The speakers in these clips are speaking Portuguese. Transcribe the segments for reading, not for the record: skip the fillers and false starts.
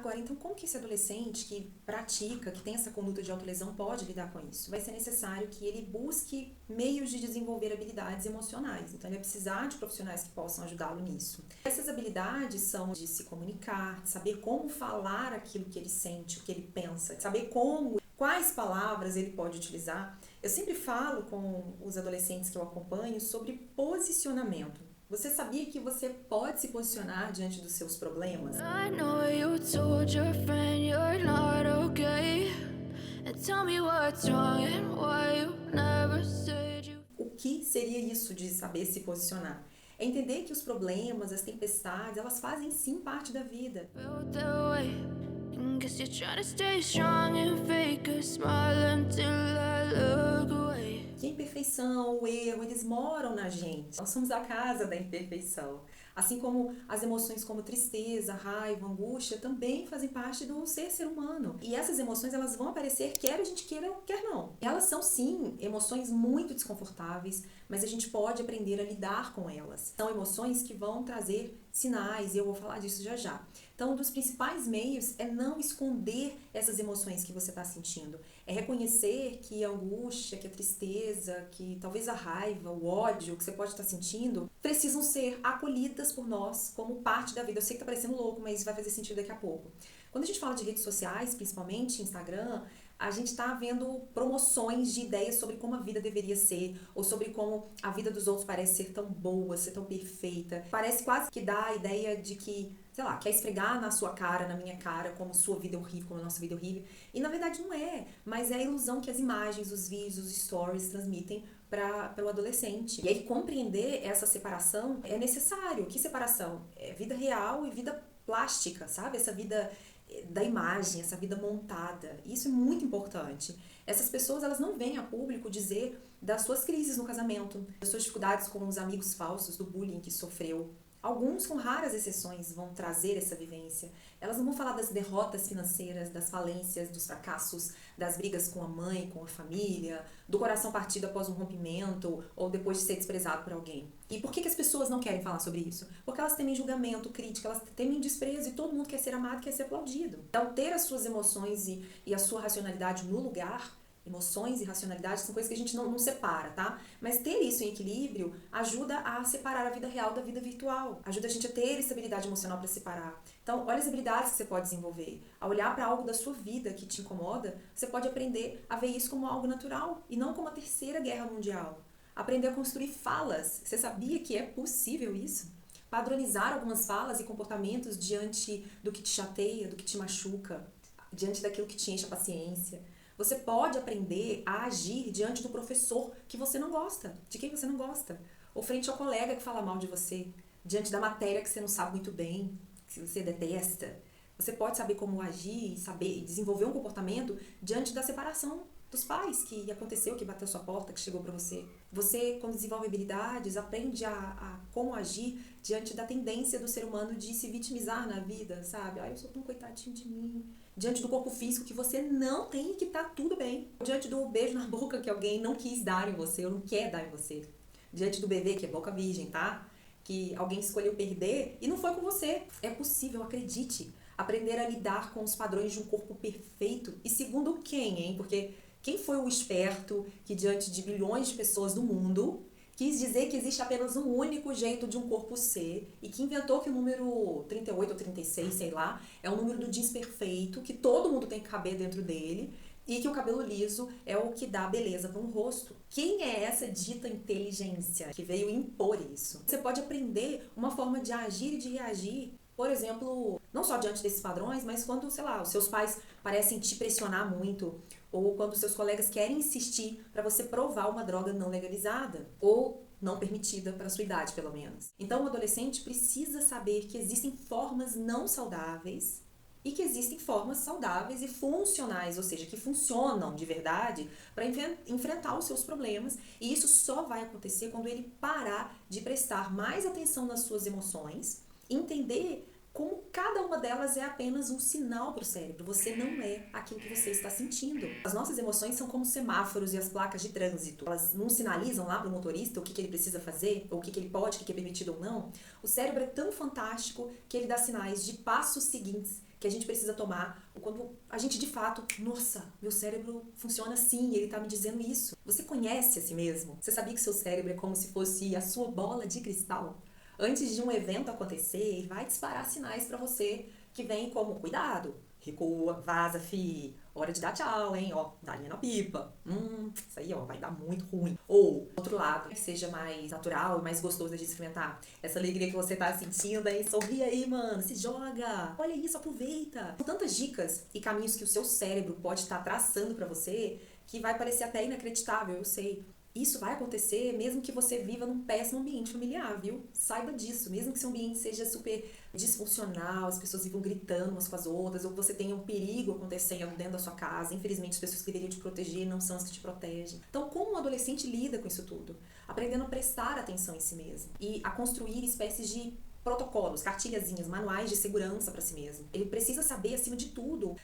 Agora, então, como que esse adolescente que pratica, que tem essa conduta de autolesão pode lidar com isso? Vai ser necessário que ele busque meios de desenvolver habilidades emocionais. Então, ele vai precisar de profissionais que possam ajudá-lo nisso. Essas habilidades são de se comunicar, de saber como falar aquilo que ele sente, o que ele pensa, de saber quais palavras ele pode utilizar. Eu sempre falo com os adolescentes que eu acompanho sobre posicionamento. Você sabia que você pode se posicionar diante dos seus problemas? I know you told your friend you're not okay. And tell me what's wrong and why you never said you. O que seria isso de saber se posicionar? É entender que os problemas, as tempestades, elas fazem sim parte da vida. Felt that way. And guess you're trying to stay strong and fake a smile until I look away. Que a imperfeição, o erro, eles moram na gente. Nós somos a casa da imperfeição. Assim como as emoções como tristeza, raiva, angústia também fazem parte do ser humano. E essas emoções, elas vão aparecer quer a gente queira, quer não. Elas são sim emoções muito desconfortáveis, mas a gente pode aprender a lidar com elas. São emoções que vão trazer sinais, e eu vou falar disso já já. Então, um dos principais meios é não esconder essas emoções que você está sentindo. É reconhecer que a angústia, que a tristeza, que talvez a raiva, o ódio que você pode estar sentindo, precisam ser acolhidas por nós como parte da vida. Eu sei que tá parecendo louco, mas vai fazer sentido daqui a pouco. Quando a gente fala de redes sociais, principalmente Instagram, a gente está vendo promoções de ideias sobre como a vida deveria ser, ou sobre como a vida dos outros parece ser tão boa, ser tão perfeita. Parece quase que dá a ideia de que, sei lá, quer esfregar na sua cara, na minha cara, como sua vida é horrível, como a nossa vida é horrível. E na verdade não é, mas é a ilusão que as imagens, os vídeos, os stories transmitem pelo adolescente. E aí compreender essa separação é necessário. Que separação? É vida real e vida plástica, sabe? Essa vida da imagem, essa vida montada. Isso é muito importante. Essas pessoas, elas não vêm a público dizer das suas crises no casamento, das suas dificuldades com os amigos falsos, do bullying que sofreu. Alguns, com raras exceções, vão trazer essa vivência. Elas não vão falar das derrotas financeiras, das falências, dos fracassos, das brigas com a mãe, com a família, do coração partido após um rompimento ou depois de ser desprezado por alguém. E por que as pessoas não querem falar sobre isso? Porque elas temem julgamento, crítica, elas temem desprezo e todo mundo quer ser amado, quer ser aplaudido. Então, ter as suas emoções e a sua racionalidade no lugar. Emoções e racionalidade são coisas que a gente não separa, tá? Mas ter isso em equilíbrio ajuda a separar a vida real da vida virtual. Ajuda a gente a ter estabilidade emocional para separar. Então, olha as habilidades que você pode desenvolver. Ao olhar para algo da sua vida que te incomoda, você pode aprender a ver isso como algo natural e não como a terceira guerra mundial. Aprender a construir falas. Você sabia que é possível isso? Padronizar algumas falas e comportamentos diante do que te chateia, do que te machuca, diante daquilo que te enche a paciência. Você pode aprender a agir diante do professor que você não gosta, de quem você não gosta, ou frente ao colega que fala mal de você, diante da matéria que você não sabe muito bem, que você detesta. Você pode saber como agir, saber desenvolver um comportamento diante da separação dos pais que aconteceu, que bateu sua porta, que chegou para você. Você, quando desenvolve habilidades, aprende a como agir diante da tendência do ser humano de se vitimizar na vida, sabe? Eu sou tão coitadinho de mim. Diante do corpo físico que você não tem e que tá tudo bem. Diante do beijo na boca que alguém não quis dar em você ou não quer dar em você. Diante do bebê, que é boca virgem, tá? Que alguém escolheu perder e não foi com você. É possível, acredite. Aprender a lidar com os padrões de um corpo perfeito. E segundo quem, hein? Porque quem foi o esperto que diante de bilhões de pessoas do mundo quis dizer que existe apenas um único jeito de um corpo ser e que inventou que o número 38 ou 36, sei lá, é o número do jeans perfeito, que todo mundo tem que caber dentro dele e que o cabelo liso é o que dá beleza para um rosto. Quem é essa dita inteligência que veio impor isso? Você pode aprender uma forma de agir e de reagir, por exemplo, não só diante desses padrões, mas quando, sei lá, os seus pais parecem te pressionar muito, ou quando seus colegas querem insistir para você provar uma droga não legalizada, ou não permitida para a sua idade, pelo menos. Então, o adolescente precisa saber que existem formas não saudáveis e que existem formas saudáveis e funcionais, ou seja, que funcionam de verdade para enfrentar os seus problemas, e isso só vai acontecer quando ele parar de prestar mais atenção nas suas emoções, entender como cada uma delas é apenas um sinal para o cérebro. Você não é aquilo que você está sentindo. As nossas emoções são como semáforos e as placas de trânsito. Elas não sinalizam lá para o motorista o que ele precisa fazer, ou o que ele pode, o que é permitido ou não. O cérebro é tão fantástico que ele dá sinais de passos seguintes que a gente precisa tomar quando a gente de fato, nossa, meu cérebro funciona assim, ele tá me dizendo isso. Você conhece a si mesmo? Você sabia que seu cérebro é como se fosse a sua bola de cristal? Antes de um evento acontecer, ele vai disparar sinais pra você que vem como, cuidado, recua, vaza, fi, hora de dar tchau, hein, ó, dá linha na pipa. Isso aí, ó, vai dar muito ruim. Ou, outro lado, que seja mais natural e mais gostoso da gente experimentar. Essa alegria que você tá sentindo aí, sorri aí, mano, se joga. Olha isso, aproveita. São tantas dicas e caminhos que o seu cérebro pode estar traçando pra você que vai parecer até inacreditável, eu sei. Isso vai acontecer mesmo que você viva num péssimo ambiente familiar, viu? Saiba disso, mesmo que seu ambiente seja super disfuncional, as pessoas vivam gritando umas com as outras, ou que você tenha um perigo acontecendo dentro da sua casa. Infelizmente, as pessoas que deveriam te proteger não são as que te protegem. Então, como um adolescente lida com isso tudo? Aprendendo a prestar atenção em si mesmo e a construir espécies de protocolos, cartilhazinhas, manuais de segurança para si mesmo. Ele precisa saber, acima de tudo,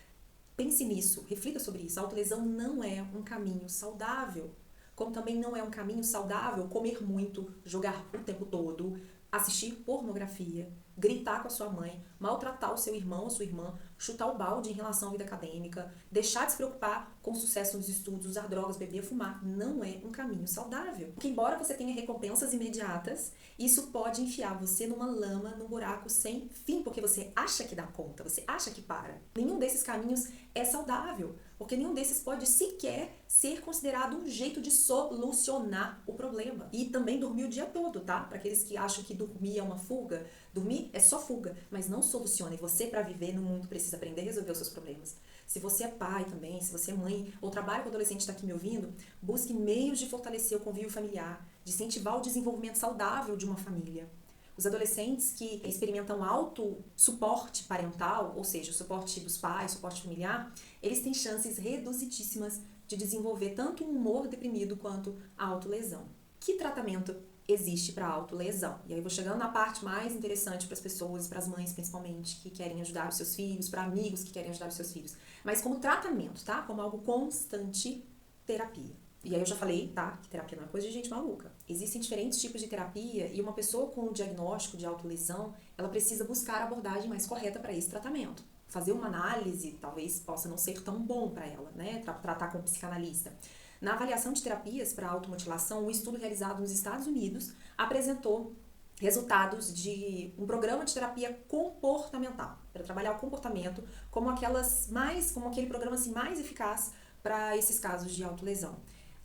pense nisso, reflita sobre isso. A autolesão não é um caminho saudável. Como também não é um caminho saudável comer muito, jogar o tempo todo, assistir pornografia, gritar com a sua mãe, maltratar o seu irmão ou sua irmã, chutar o balde em relação à vida acadêmica, deixar de se preocupar com o sucesso nos estudos, usar drogas, beber, fumar. Não é um caminho saudável. Porque embora você tenha recompensas imediatas, isso pode enfiar você numa lama, num buraco sem fim, porque você acha que dá conta, você acha que para. Nenhum desses caminhos é saudável, porque nenhum desses pode sequer ser considerado um jeito de solucionar o problema. E também dormir o dia todo, tá? Para aqueles que acham que dormir é uma fuga, dormir é só fuga, mas não soluciona. E você, para viver no mundo, precisa aprender a resolver os seus problemas. Se você é pai também, se você é mãe, ou trabalha com adolescente e está aqui me ouvindo, busque meios de fortalecer o convívio familiar, de incentivar o desenvolvimento saudável de uma família. Os adolescentes que experimentam alto suporte parental, ou seja, o suporte dos pais, suporte familiar, eles têm chances reduzidíssimas de desenvolver tanto um humor deprimido quanto a autolesão. Que tratamento existe para a autolesão? E aí eu vou chegando na parte mais interessante para as pessoas, para as mães principalmente, que querem ajudar os seus filhos, para amigos que querem ajudar os seus filhos. Mas como tratamento, tá? Como algo constante, terapia. E aí eu já falei, tá, que terapia não é coisa de gente maluca. Existem diferentes tipos de terapia e uma pessoa com o diagnóstico de autolesão, ela precisa buscar a abordagem mais correta para esse tratamento. Fazer uma análise talvez possa não ser tão bom para ela, né, tratar com um psicanalista. Na avaliação de terapias para automutilação, um estudo realizado nos Estados Unidos apresentou resultados de um programa de terapia comportamental, para trabalhar o comportamento como aquele programa assim, mais eficaz para esses casos de autolesão.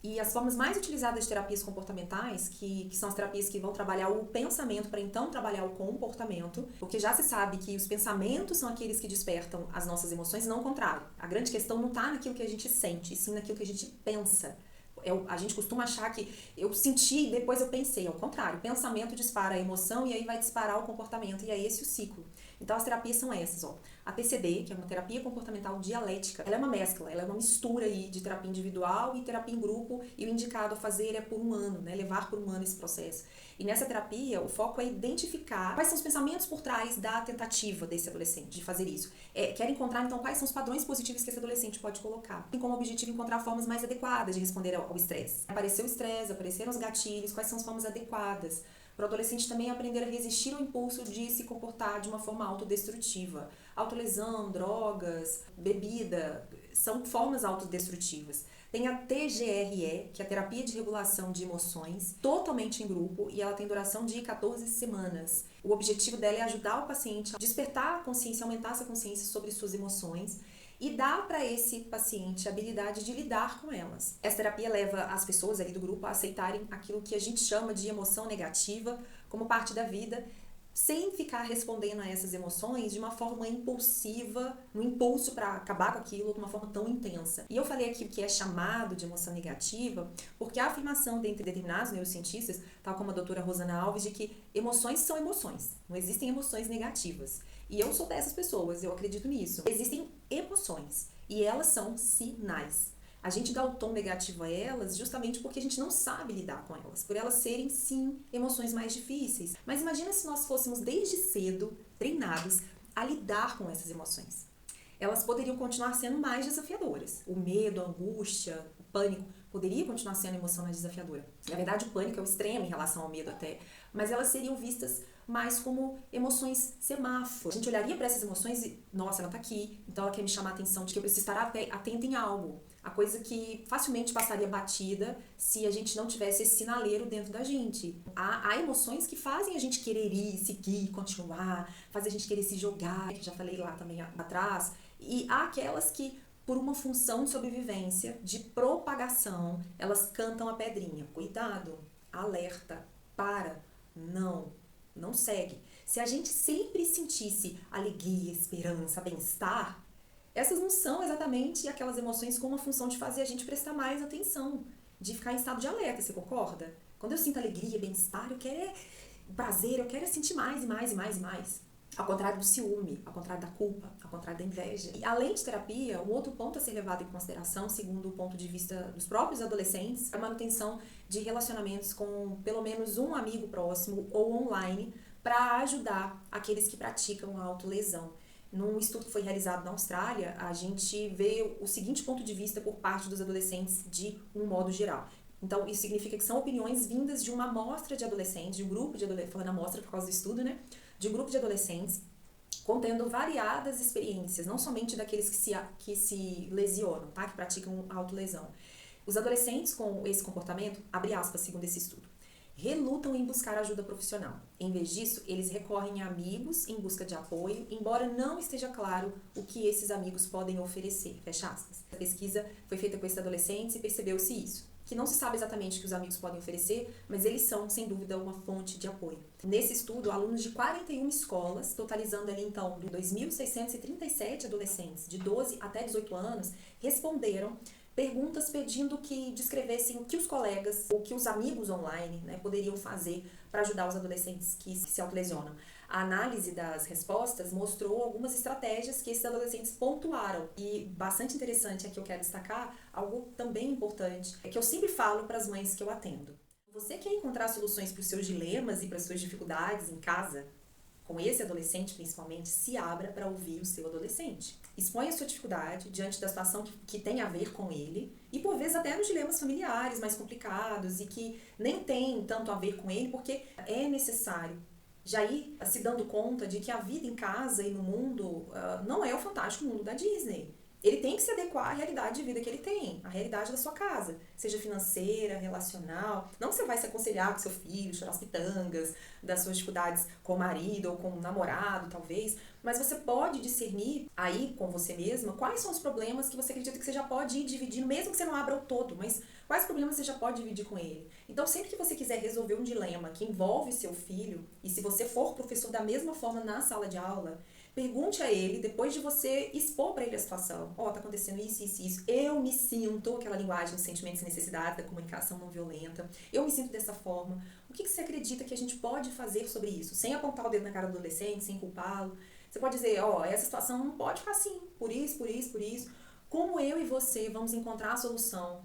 E as formas mais utilizadas de terapias comportamentais, que são as terapias que vão trabalhar o pensamento para então trabalhar o comportamento, porque já se sabe que os pensamentos são aqueles que despertam as nossas emoções, não o contrário. A grande questão não está naquilo que a gente sente, e sim naquilo que a gente pensa. A gente costuma achar que eu senti e depois eu pensei, ao contrário. O pensamento dispara a emoção e aí vai disparar o comportamento, e é esse o ciclo. Então as terapias são essas, ó. A TCD, que é uma terapia comportamental dialética, ela é uma mescla, ela é uma mistura aí de terapia individual e terapia em grupo, e o indicado a fazer é por um ano, né? Levar por um ano esse processo. E nessa terapia, o foco é identificar quais são os pensamentos por trás da tentativa desse adolescente de fazer isso. Quer encontrar, então, quais são os padrões positivos que esse adolescente pode colocar. Tem como objetivo encontrar formas mais adequadas de responder ao estresse. Apareceu o estresse, apareceram os gatilhos, quais são as formas adequadas. Para o adolescente também aprender a resistir ao impulso de se comportar de uma forma autodestrutiva. Autolesão, drogas, bebida, são formas autodestrutivas. Tem a TGRE, que é a Terapia de Regulação de Emoções, totalmente em grupo, e ela tem duração de 14 semanas. O objetivo dela é ajudar o paciente a despertar a consciência, aumentar essa consciência sobre suas emoções e dar para esse paciente a habilidade de lidar com elas. Essa terapia leva as pessoas ali do grupo a aceitarem aquilo que a gente chama de emoção negativa como parte da vida, sem ficar respondendo a essas emoções de uma forma impulsiva, no impulso para acabar com aquilo de uma forma tão intensa. E eu falei aqui o que é chamado de emoção negativa, porque a afirmação dentre determinados neurocientistas, tal como a doutora Rosana Alves, de que emoções são emoções, não existem emoções negativas. E eu sou dessas pessoas, eu acredito nisso. Existem emoções e elas são sinais. A gente dá o tom negativo a elas justamente porque a gente não sabe lidar com elas, por elas serem, sim, emoções mais difíceis. Mas imagina se nós fôssemos desde cedo treinados a lidar com essas emoções. Elas poderiam continuar sendo mais desafiadoras. O medo, a angústia, o pânico poderia continuar sendo emoção mais desafiadora. Na verdade, o pânico é o extremo em relação ao medo até, mas elas seriam vistas mas como emoções semáforo. A gente olharia para essas emoções e, nossa, ela tá aqui, então ela quer me chamar a atenção de que eu preciso estar atenta em algo. A coisa que facilmente passaria batida se a gente não tivesse esse sinaleiro dentro da gente. Há emoções que fazem a gente querer ir, seguir, continuar, fazem a gente querer se jogar, que já falei lá também atrás. E há aquelas que, por uma função de sobrevivência, de propagação, elas cantam a pedrinha. Cuidado, alerta, para, não segue. Se a gente sempre sentisse alegria, esperança, bem-estar, essas não são exatamente aquelas emoções com uma função de fazer a gente prestar mais atenção, de ficar em estado de alerta, você concorda? Quando eu sinto alegria, bem-estar, eu quero prazer, eu quero sentir mais e mais e mais e mais. Ao contrário do ciúme, ao contrário da culpa, ao contrário da inveja. E além de terapia, um outro ponto a ser levado em consideração, segundo o ponto de vista dos próprios adolescentes, é a manutenção de relacionamentos com pelo menos um amigo próximo ou online para ajudar aqueles que praticam a autolesão. Num estudo que foi realizado na Austrália, a gente vê o seguinte ponto de vista por parte dos adolescentes de um modo geral. Então, isso significa que são opiniões vindas de uma amostra de adolescentes, de um grupo de adolescentes, falando amostra por causa do estudo, né? De um grupo de adolescentes, contendo variadas experiências, não somente daqueles que se lesionam, tá? Que praticam autolesão. Os adolescentes com esse comportamento, abre aspas, segundo esse estudo, relutam em buscar ajuda profissional. Em vez disso, eles recorrem a amigos em busca de apoio, embora não esteja claro o que esses amigos podem oferecer. Fecha aspas. A pesquisa foi feita com esses adolescentes e percebeu-se isso, que não se sabe exatamente o que os amigos podem oferecer, mas eles são, sem dúvida, uma fonte de apoio. Nesse estudo, alunos de 41 escolas, totalizando ali então 2.637 adolescentes de 12 até 18 anos, responderam perguntas pedindo que descrevessem o que os colegas ou que os amigos online, né, poderiam fazer para ajudar os adolescentes que se autolesionam. A análise das respostas mostrou algumas estratégias que esses adolescentes pontuaram. E bastante interessante aqui eu quero destacar algo também importante, é que eu sempre falo para as mães que eu atendo. Você quer encontrar soluções para os seus dilemas e para as suas dificuldades em casa? Com esse adolescente, principalmente, se abra para ouvir o seu adolescente. Exponha a sua dificuldade diante da situação que tem a ver com ele e, por vezes, até nos dilemas familiares mais complicados e que nem tem tanto a ver com ele, porque é necessário já ir se dando conta de que a vida em casa e no mundo não é o fantástico mundo da Disney. Ele tem que se adequar à realidade de vida que ele tem, à realidade da sua casa, seja financeira, relacional. Não que você vai se aconselhar com seu filho, chorar as pitangas, das suas dificuldades com o marido ou com o namorado, talvez, mas você pode discernir aí com você mesma quais são os problemas que você acredita que você já pode ir dividindo, mesmo que você não abra o todo, mas quais problemas você já pode dividir com ele. Então, sempre que você quiser resolver um dilema que envolve seu filho, e se você for professor da mesma forma na sala de aula, pergunte a ele, depois de você expor para ele a situação. Tá acontecendo isso. Eu me sinto, aquela linguagem dos sentimentos e necessidades, da comunicação não violenta. Eu me sinto dessa forma. O que você acredita que a gente pode fazer sobre isso? Sem apontar o dedo na cara do adolescente, sem culpá-lo. Você pode dizer, essa situação não pode ficar assim, por isso. Como eu e você vamos encontrar a solução?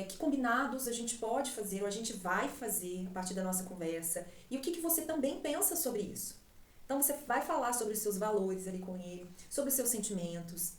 Que combinados a gente pode fazer, ou a gente vai fazer a partir da nossa conversa? E o que você também pensa sobre isso? Então, você vai falar sobre os seus valores ali com ele, sobre os seus sentimentos.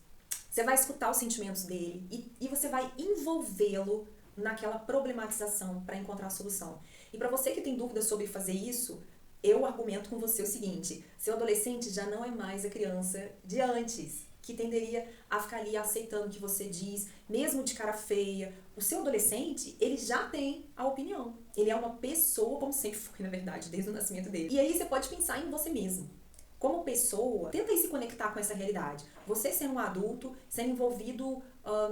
Você vai escutar os sentimentos dele e você vai envolvê-lo naquela problematização para encontrar a solução. E para você que tem dúvidas sobre fazer isso, eu argumento com você o seguinte: seu adolescente já não é mais a criança de antes, que tenderia a ficar ali aceitando o que você diz, mesmo de cara feia. O seu adolescente, ele já tem a opinião. Ele é uma pessoa, como sempre foi, na verdade, desde o nascimento dele. E aí você pode pensar em você mesmo. Como pessoa, tenta aí se conectar com essa realidade. Você sendo um adulto, sendo envolvido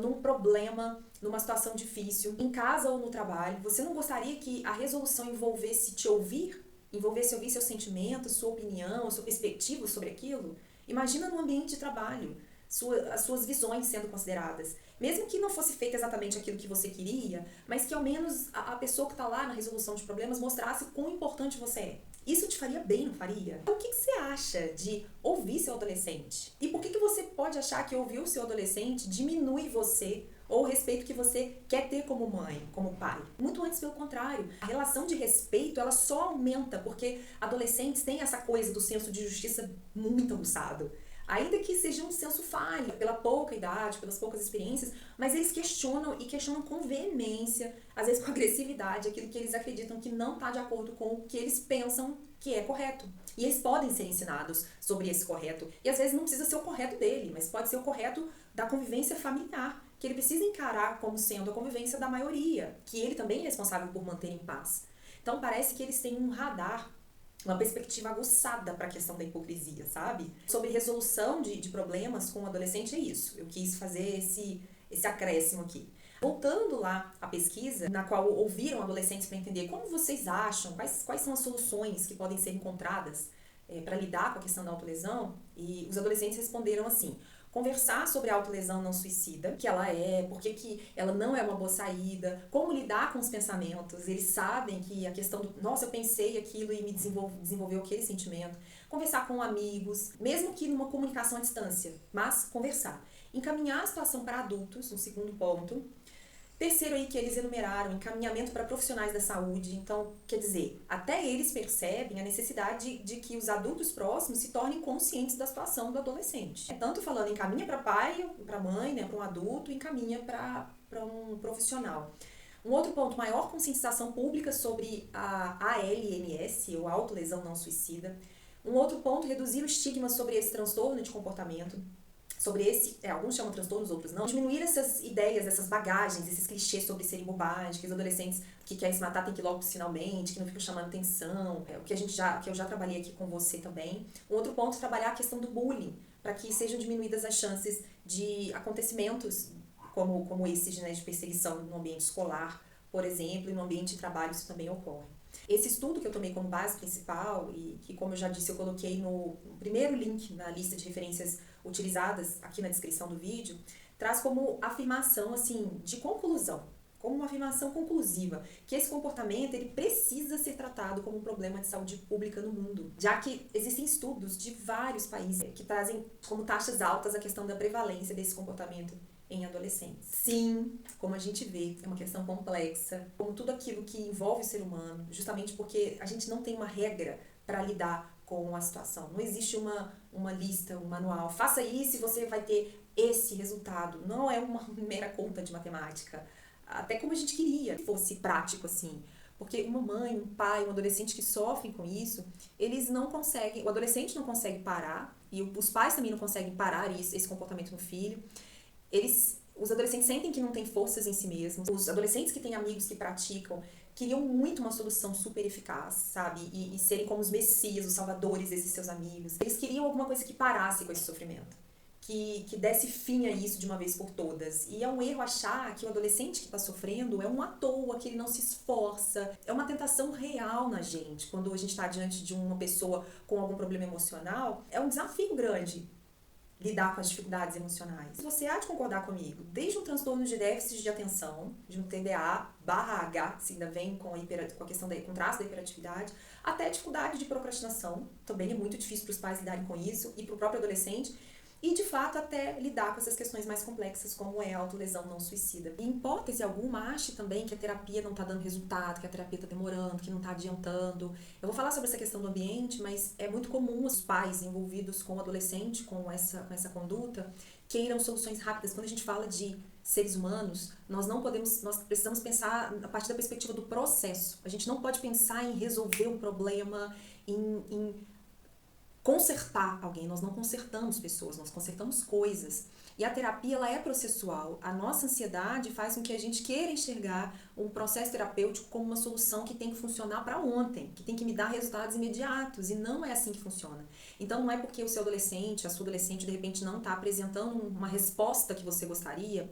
num problema, numa situação difícil, em casa ou no trabalho, você não gostaria que a resolução envolvesse te ouvir? Envolvesse ouvir seus sentimentos, sua opinião, sua perspectiva sobre aquilo? Imagina no ambiente de trabalho, as suas visões sendo consideradas. Mesmo que não fosse feito exatamente aquilo que você queria, mas que ao menos a pessoa que está lá na resolução de problemas mostrasse quão importante você é. Isso te faria bem, não faria? Então, o que você acha de ouvir seu adolescente? E por que você pode achar que ouvir o seu adolescente diminui você ou o respeito que você quer ter como mãe, como pai? Muito antes, pelo contrário. A relação de respeito, ela só aumenta porque adolescentes têm essa coisa do senso de justiça muito aguçado. Ainda que seja um senso falho, pela pouca idade, pelas poucas experiências, mas eles questionam com veemência, às vezes com agressividade, aquilo que eles acreditam que não está de acordo com o que eles pensam que é correto. E eles podem ser ensinados sobre esse correto. E às vezes não precisa ser o correto dele, mas pode ser o correto da convivência familiar, que ele precisa encarar como sendo a convivência da maioria, que ele também é responsável por manter em paz. Então parece que eles têm um radar, uma perspectiva aguçada para a questão da hipocrisia, sabe? Sobre resolução de problemas com o adolescente é isso. Eu quis fazer esse acréscimo aqui. Voltando lá à pesquisa, na qual ouviram adolescentes para entender como vocês acham, quais são as soluções que podem ser encontradas para lidar com a questão da autolesão, e os adolescentes responderam assim: conversar sobre a autolesão não suicida, que ela é, por que ela não é uma boa saída, como lidar com os pensamentos, eles sabem que a questão do, nossa, eu pensei aquilo e me desenvolveu aquele sentimento, conversar com amigos, mesmo que numa comunicação à distância, mas conversar. Encaminhar a situação para adultos, um segundo ponto. Terceiro aí que eles enumeraram, encaminhamento para profissionais da saúde. Então, quer dizer, até eles percebem a necessidade de que os adultos próximos se tornem conscientes da situação do adolescente. Tanto falando encaminha para pai, para mãe, né, para um adulto, encaminha para um profissional. Um outro ponto, maior conscientização pública sobre a ALNS, ou autolesão não suicida. Um outro ponto, reduzir o estigma sobre esse transtorno de comportamento. Sobre esse, alguns chamam transtornos, outros não. Diminuir essas ideias, essas bagagens, esses clichês sobre serem bobagem, que os adolescentes que querem se matar têm que ir logo finalmente, que não ficam chamando atenção, que eu já trabalhei aqui com você também. Um outro ponto, trabalhar a questão do bullying, para que sejam diminuídas as chances de acontecimentos como esses, né, de perseguição no ambiente escolar, por exemplo, e no ambiente de trabalho isso também ocorre. Esse estudo que eu tomei como base principal e que, como eu já disse, eu coloquei no primeiro link na lista de referências utilizadas aqui na descrição do vídeo, traz como afirmação, assim, de conclusão, como uma afirmação conclusiva, que esse comportamento ele precisa ser tratado como um problema de saúde pública no mundo, já que existem estudos de vários países que trazem como taxas altas a questão da prevalência desse comportamento em adolescentes. Sim, como a gente vê, é uma questão complexa, como tudo aquilo que envolve o ser humano, justamente porque a gente não tem uma regra para lidar com a situação. Não existe uma lista, um manual. Faça isso e você vai ter esse resultado. Não é uma mera conta de matemática. Até como a gente queria que fosse prático assim. Porque uma mãe, um pai, um adolescente que sofrem com isso, eles não conseguem, o adolescente não consegue parar, e os pais também não conseguem parar esse comportamento no filho. Os adolescentes sentem que não têm forças em si mesmos. Os adolescentes que têm amigos que praticam queriam muito uma solução super eficaz, sabe? E serem como os messias, os salvadores desses seus amigos. Eles queriam alguma coisa que parasse com esse sofrimento, que desse fim a isso de uma vez por todas. E é um erro achar que o adolescente que está sofrendo é um à toa, que ele não se esforça. É uma tentação real na gente. Quando a gente está diante de uma pessoa com algum problema emocional, é um desafio grande lidar com as dificuldades emocionais. Você há de concordar comigo, desde um transtorno de déficit de atenção, de um TDAH/H, se ainda vem com a questão com traço da hiperatividade, até dificuldade de procrastinação, também é muito difícil para os pais lidarem com isso, e para o próprio adolescente, e de fato até lidar com essas questões mais complexas, como é a autolesão não suicida. Em hipótese alguma, ache também que a terapia não está dando resultado, que a terapia está demorando, que não está adiantando. Eu vou falar sobre essa questão do ambiente, mas é muito comum os pais envolvidos com o adolescente, com essa conduta, queiram soluções rápidas. Quando a gente fala de seres humanos, nós precisamos pensar a partir da perspectiva do processo. A gente não pode pensar em resolver um problema, em consertar alguém. Nós não consertamos pessoas, nós consertamos coisas. E a terapia, ela é processual. A nossa ansiedade faz com que a gente queira enxergar um processo terapêutico como uma solução que tem que funcionar para ontem, que tem que me dar resultados imediatos, e não é assim que funciona. Então não é porque o seu adolescente, a sua adolescente, de repente não está apresentando uma resposta que você gostaria,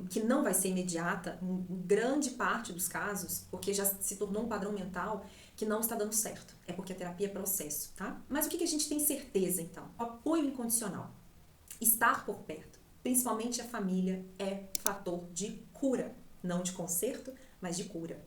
que não vai ser imediata, em grande parte dos casos, porque já se tornou um padrão mental, que não está dando certo. É porque a terapia é processo, tá? Mas o que a gente tem certeza, então? O apoio incondicional. Estar por perto, principalmente a família, é fator de cura. Não de conserto, mas de cura.